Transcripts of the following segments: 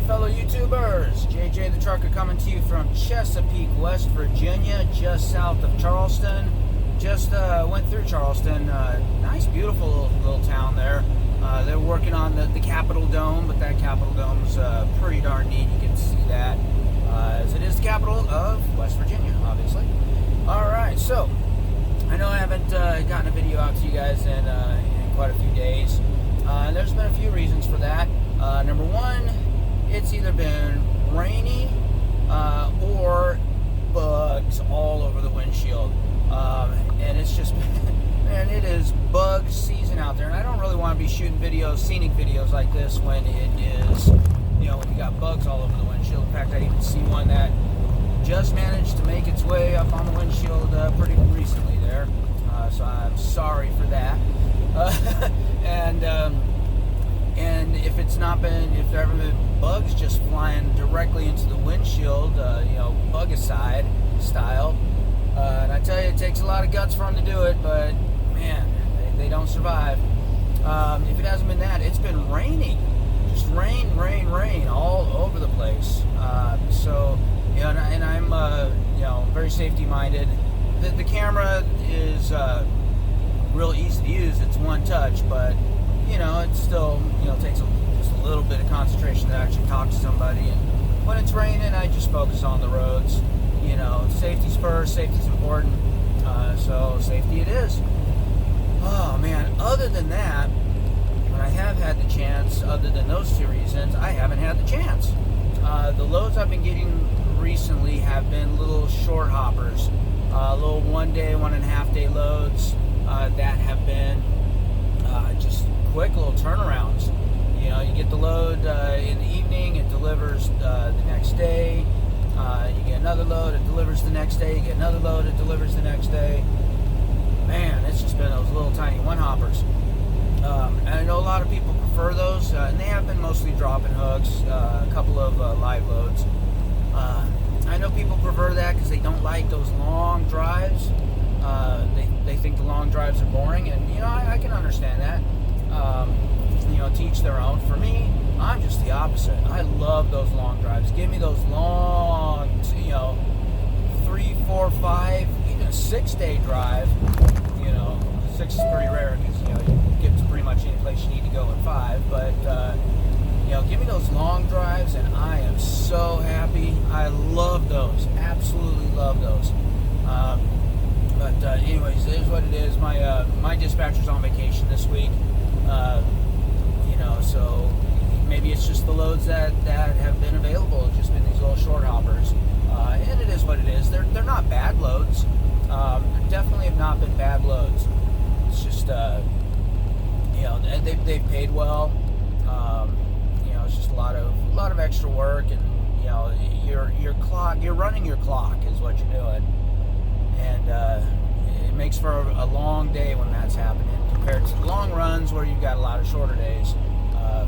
fellow YouTubers, JJ the Trucker coming to you from Chesapeake, West Virginia, just south of Charleston. Just went through Charleston. Nice, beautiful little town there. They're working on the Capitol Dome, but that Capitol Dome's pretty darn neat. You can see that, as it is the capital of West Virginia, obviously. Alright, so, I know I haven't gotten a video out to you guys in quite a few days. There's been a few reasons for that. Number one, it's either been rainy or bugs all over the windshield. And it's just, man, it is bug season out there. And I don't really want to be shooting videos, scenic videos like this when it is, you know, when you got bugs all over the windshield. In fact, I even see one that just managed to make its way up on the windshield pretty recently there. So I'm sorry for that. And if it's not been, if there haven't been bugs just flying directly into the windshield, you know, bugicide style, and I tell you, it takes a lot of guts for them to do it, but man, they don't survive. If it hasn't been that, it's been raining, just rain all over the place. So, you know, and I'm, you know, very safety minded. The camera is real easy to use. It's one touch, but you know, it still, you know, takes just a little bit of concentration to actually talk to somebody. And when it's raining, I just focus on the roads. You know, safety's first, safety's important, so safety it is. Oh man, other than that, when I have had the chance, other than those two reasons, I haven't had the chance. The loads I've been getting recently have been little short hoppers, little 1 day, 1.5 day loads that have been just quick little turnarounds. You know, you get the load in the evening, it delivers the next day. You get another load, it delivers the next day. You get another load, it delivers the next day. Man, it's just been those little tiny one-hoppers. And I know a lot of people prefer those, and they have been mostly dropping hooks, a couple of live loads. I know people prefer that because they don't like those long drives. They think the long drives are boring, and you know, I can understand that. You know, to each their own. For me, I'm just the opposite. I love those long drives. Give me those long, you know, 3, 4, 5, even a 6 day drive. You know, 6 is pretty rare because, you know, you get to pretty much any place you need to go in 5. But, you know, give me those long drives and I am so happy. I love those. Absolutely love those. But anyways, it is what it is. My dispatcher's on vacation this week. You know, so maybe it's just the loads that have been available. It's just been these little short hoppers. And it is what it is. They're not bad loads. They definitely have not been bad loads. It's just, you know, they've paid well. You know, it's just a lot of extra work, and you know, you're running your clock is what you're doing. And it makes for a long day when that's happening compared to the long runs where you've got a lot of shorter days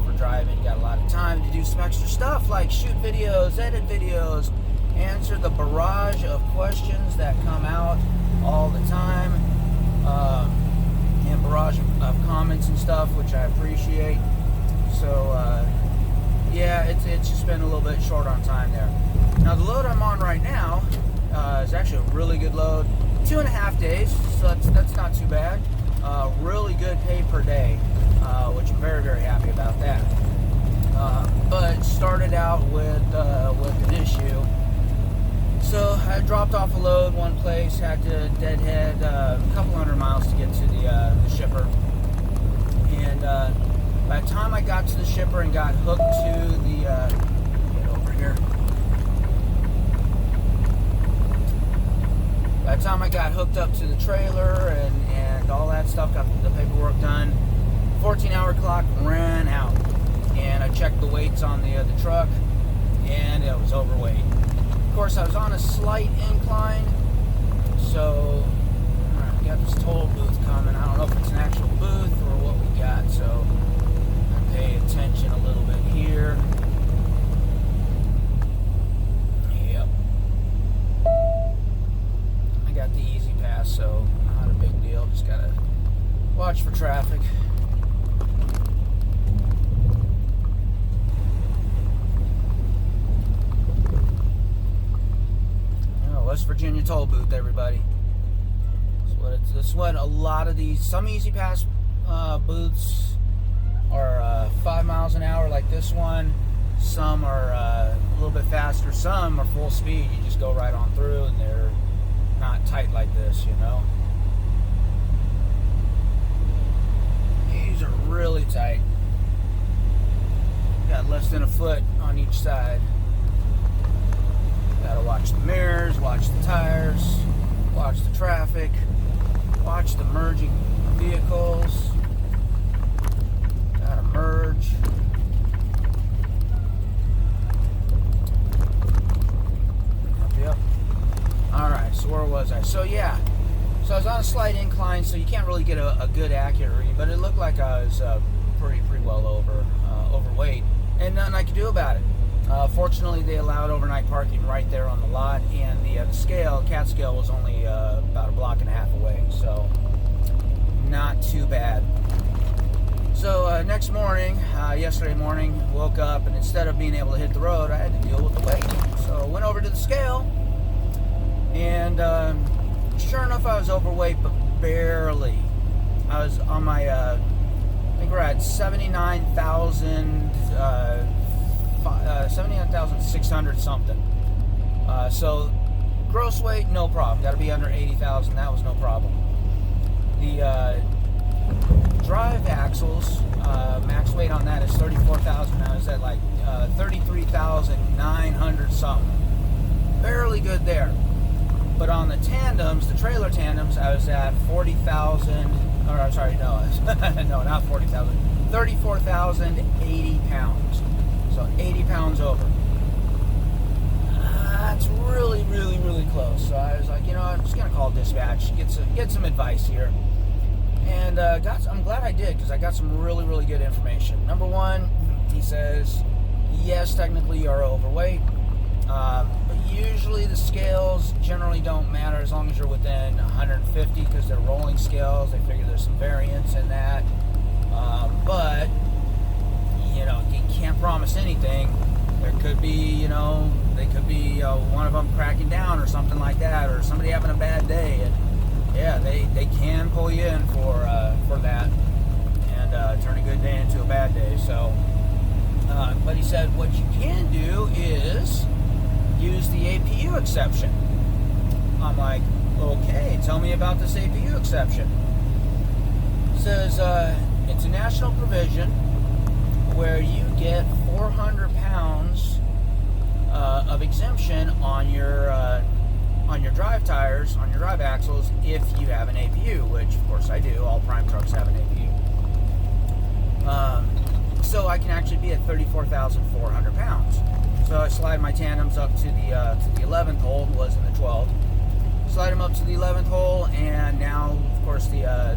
for driving. You got a lot of time to do some extra stuff like shoot videos, edit videos, answer the barrage of questions that come out all the time, and barrage of comments and stuff, which I appreciate. So yeah, it's just been a little bit short on time there. Now the load I'm on right now is actually a really good load. 2.5 days, so that's not too bad. Really good pay per day, which I'm very, very happy about that. But started out with an issue. So I dropped off a load one place, had to deadhead a couple hundred miles to get to the shipper. And by the time I got to the shipper and got hooked to the get over here. By the time I got hooked up to the trailer and all that stuff, got the paperwork done, 14-hour clock ran out. And I checked the weights on the truck, and it was overweight. Of course, I was on a slight incline, so we got this toll booth coming. I don't know if it's an actual booth or what we got, so I pay attention a little bit here. Yep. I got the easy pass, so not a big deal. Just gotta watch for traffic. toll booth, everybody. This is what a lot of these, some Easy Pass booths are 5 miles an hour like this one. Some are a little bit faster. Some are full speed. You just go right on through, and they're not tight like this, you know. These are really tight. Got less than a foot on each side. Gotta watch the mirrors, watch the tires, watch the traffic, watch the merging vehicles. Gotta merge. Yep. Alright, so where was I? So yeah, so I was on a slight incline, so you can't really get a good accurate read, but it looked like I was pretty well overweight, and nothing I could do about it. Fortunately, they allowed overnight parking right there on the lot, and the CAT scale was only about a block and a half away, so not too bad. So next morning, yesterday morning, woke up, and instead of being able to hit the road, I had to deal with the weight. So I went over to the scale, and sure enough, I was overweight, but barely. I was on my, I think we're at 79,600 something. So gross weight, no problem. Got to be under 80,000. That was no problem. The drive axles, max weight on that is 34,000. I was at like 33,900 something. Barely good there. But on the tandems, the trailer tandems, I was at 40,000. Or I'm sorry, no, no, not 40,000. 34,080 pounds. So 80 pounds over. That's really close. So I was like, you know, I'm just gonna call dispatch, get some advice here. And I'm glad I did, because I got some really good information. Number one, he says, yes, technically you're overweight, but usually the scales generally don't matter as long as you're within 150, because they're rolling scales. They figure there's some variance in that, but you know, you can't promise anything. There could be, you know, they could be one of them cracking down or something like that, or somebody having a bad day, and yeah, they can pull you in for that and turn a good day into a bad day. So, but he said what you can do is use the APU exception. I'm like, okay, tell me about this APU exception. It says it's a national provision where you get 400 pounds of exemption on your drive tires, on your drive axles, if you have an APU, which of course I do. All prime trucks have an APU. So I can actually be at 34,400 pounds. So I slide my tandems up to the 11th hole. It was in the 12th. Slide them up to the 11th hole, and now of course the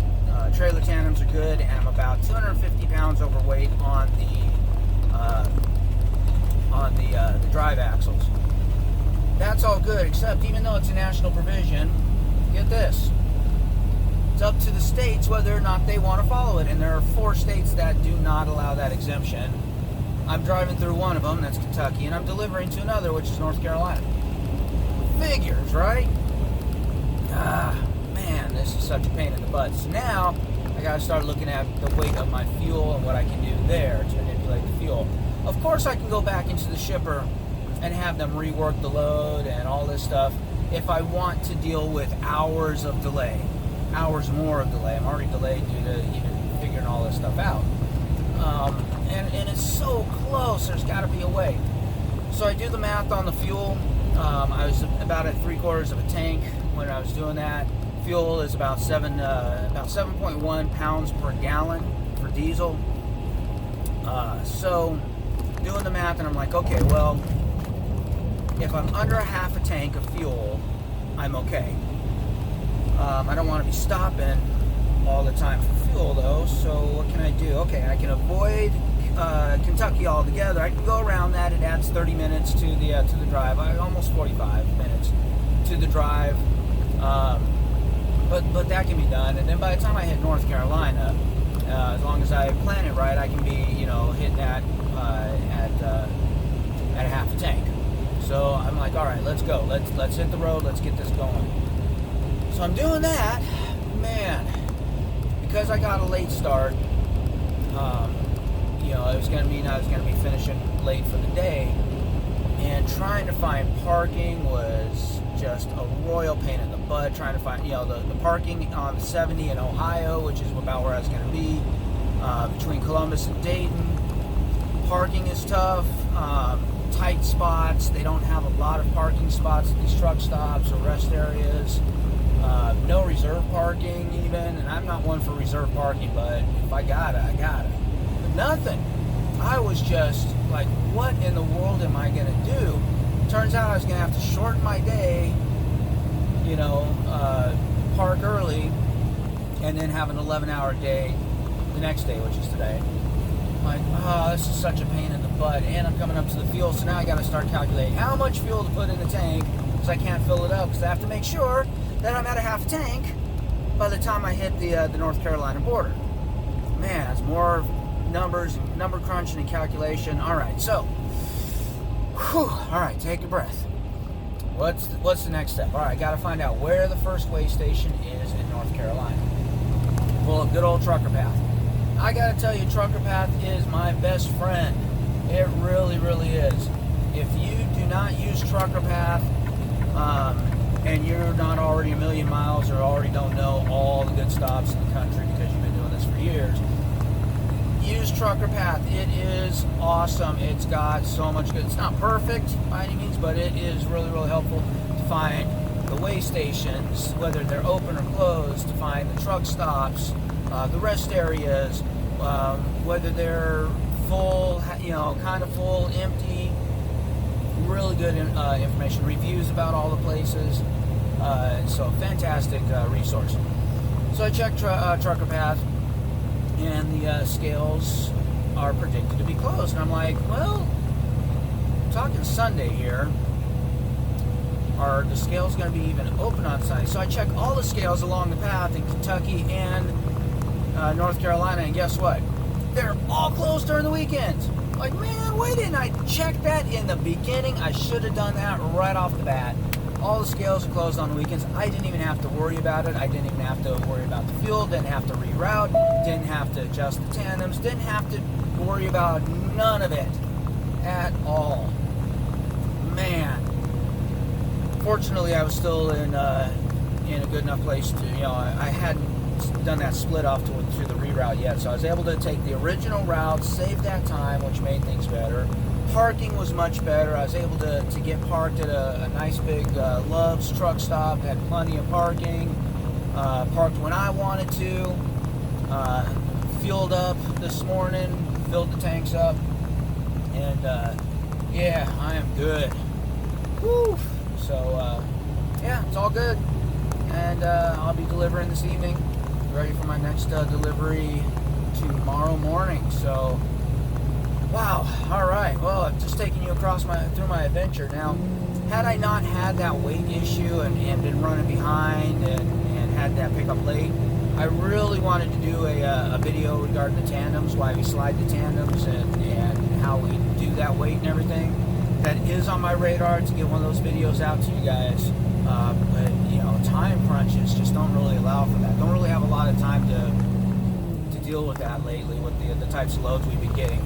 trailer tandems are good, and I'm about 250 pounds overweight on the drive axles. That's all good, except even though it's a national provision, get this, it's up to the states whether or not they want to follow it, and there are 4 states that do not allow that exemption. I'm driving through one of them, that's Kentucky, and I'm delivering to another, which is North Carolina. Figures, right? Man, this is such a pain in the butt. So now I gotta start looking at the weight of my fuel and what I can do there to manipulate the fuel. Of course, I can go back into the shipper and have them rework the load and all this stuff if I want to deal with hours of delay, hours more of delay. I'm already delayed due to even figuring all this stuff out. And it's so close, there's got to be a way. So I do the math on the fuel. I was about at 3/4 of a tank when I was doing that. Fuel is about 7.1 pounds per gallon for diesel. So doing the math, and I'm like, okay, well, if I'm under a half a tank of fuel, I'm okay. I don't want to be stopping all the time for fuel though, so what can I do? Okay, I can avoid Kentucky altogether. I can go around that. It adds 30 minutes to the drive. Almost 45 minutes to the drive. But that can be done. And then by the time I hit North Carolina, as long as I plan it right, I can be, hitting that at a half a tank. So I'm like, all right, let's go. Let's hit the road. Let's get this going. So I'm doing that, man, because I got a late start. It was going to mean I was going to be finishing late for the day, and trying to find parking was just a royal pain in the butt. Trying to find, the parking on the 70 in Ohio, which is about where I was going to be, between Columbus and Dayton. Parking is tough. Tight spots. They don't have a lot of parking spots at these truck stops or rest areas. No reserve parking even, and I'm not one for reserve parking, but if I got it, I got it. But nothing. I was just like, what in the world am I going to do? Turns out I was going to have to shorten my day, park early, and then have an 11-hour day the next day, which is today. Like, this is such a pain in the butt, and I'm coming up to the fuel, so now I got to start calculating how much fuel to put in the tank, because I can't fill it up, because I have to make sure that I'm at a half tank by the time I hit the North Carolina border. Man, it's more numbers and number crunching and calculation. All right, so, all right, take a breath. What's the next step? All right, got to find out where the first weigh station is in North Carolina. Pull up good old Trucker Path. I got to tell you, Trucker Path is my best friend. It really, really is. If you do not use Trucker Path, and you're not already a million miles or already don't know all the good stops in the country because you've been doing this for years, use Trucker Path. It is awesome. It's got so much good. It's not perfect by any means, but it is really, really helpful to find the weigh stations, whether they're open or closed, to find the truck stops, the rest areas, whether they're full, kind of full, empty. Really good information, reviews about all the places. So fantastic resource. So I checked Trucker Path, and the scales are predicted to be closed. And I'm like, well, I'm talking Sunday here. Are the scales going to be even open on Sunday? So I check all the scales along the path in Kentucky and North Carolina, and guess what? They're all closed during the weekends. Like, man, why didn't I check that in the beginning? I should have done that right off the bat. All the scales are closed on the weekends. I didn't even have to worry about it. I didn't even have to worry about the fuel. Didn't have to reroute. Didn't have to adjust the tandems. Didn't have to worry about none of it at all. Man. Fortunately, I was still in a good enough place to, I hadn't done that split off to the reroute yet, so I was able to take the original route, save that time, which made things better. Parking was much better. I was able to get parked at a nice big Love's truck stop, had plenty of parking, parked when I wanted to, fueled up this morning, filled the tanks up, and yeah, I am good. Woo! So yeah, it's all good, and I'll be delivering this evening. Ready for my next delivery tomorrow morning. So, wow. All right. Well, I've just taken you through my adventure. Now, had I not had that weight issue and been running behind and had that pickup late, I really wanted to do a video regarding the tandems, why we slide the tandems, and how we do that weight and everything. That is on my radar to get one of those videos out to you guys. But time crunches just don't really allow for that. Don't really have a lot of time to deal with that lately with the types of loads we've been getting.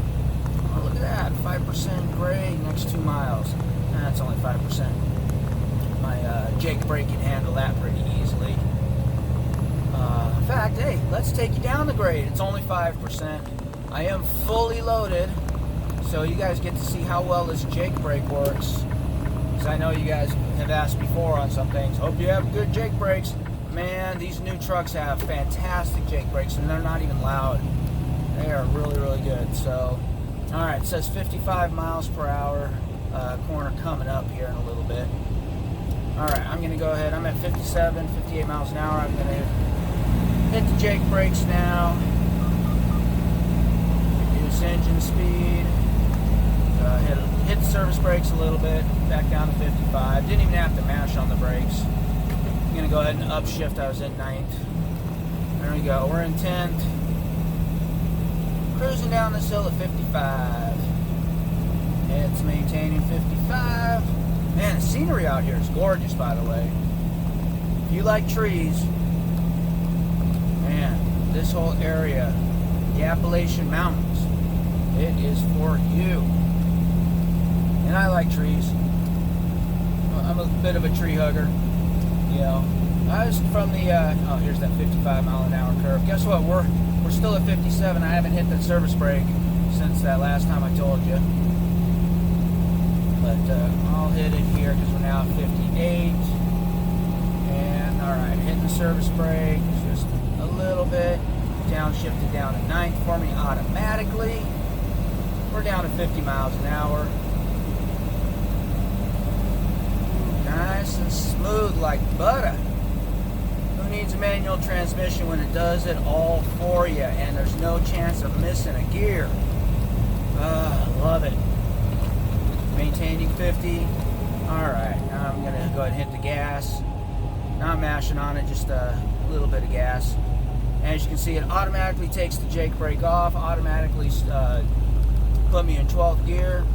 Oh, look at that, 5% grade next 2 miles. That's only 5%. My Jake brake can handle that pretty easily. In fact, hey, let's take you down the grade. It's only 5%. I am fully loaded, so you guys get to see how well this Jake brake works. I know you guys have asked before on some things. Hope you have good Jake brakes. Man, these new trucks have fantastic Jake brakes, and they're not even loud. They are really, really good. So, all right, it says 55 miles per hour. Corner coming up here in a little bit. All right, I'm going to go ahead. I'm at 57, 58 miles an hour. I'm going to hit the Jake brakes now. Reduce engine speed. Hit the service brakes a little bit, back down to 55. Didn't even have to mash on the brakes. I'm going to go ahead and upshift. I was in 9th. There we go. We're in 10th. Cruising down this hill at 55. It's maintaining 55. Man, the scenery out here is gorgeous, by the way. If you like trees, man, this whole area, the Appalachian Mountains, it is for you. And I like trees. I'm a bit of a tree hugger, you know. I was from the, oh, here's that 55 mile an hour curve. Guess what? We're still at 57. I haven't hit that service brake since that last time I told you. But I'll hit it here because we're now at 58. And all right, hitting the service brake just a little bit. Downshifted down to 9th for me automatically. We're down to 50 miles an hour. Nice and smooth like butter. Who needs a manual transmission when it does it all for you and there's no chance of missing a gear? Love it. Maintaining 50. Alright, now I'm going to go ahead and hit the gas. Not mashing on it, just a little bit of gas. As you can see, it automatically takes the Jake brake off, automatically put me in 12th gear.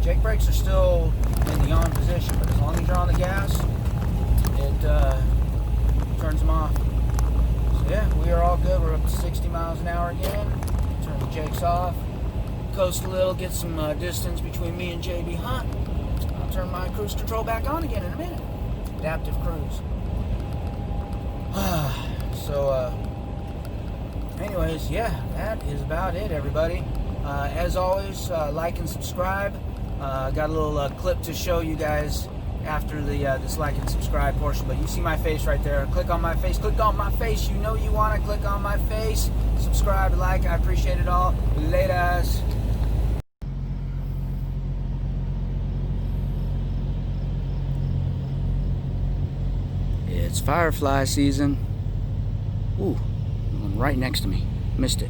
Jake brakes are still in the on position, but as long as you're on the gas, it turns them off. So yeah, we are all good. We're up to 60 miles an hour again. Turn the Jakes off. Coast a little, get some distance between me and JB Hunt. I'll turn my cruise control back on again in a minute. Adaptive cruise. So, anyways, yeah, that is about it, everybody. As always, like and subscribe. Got a little clip to show you guys after the this like and subscribe portion, but you see my face right there. Click on my face. Click on my face. You know you want to click on my face. Subscribe, like. I appreciate it all. Laters. It's firefly season. Ooh, one right next to me. Missed it.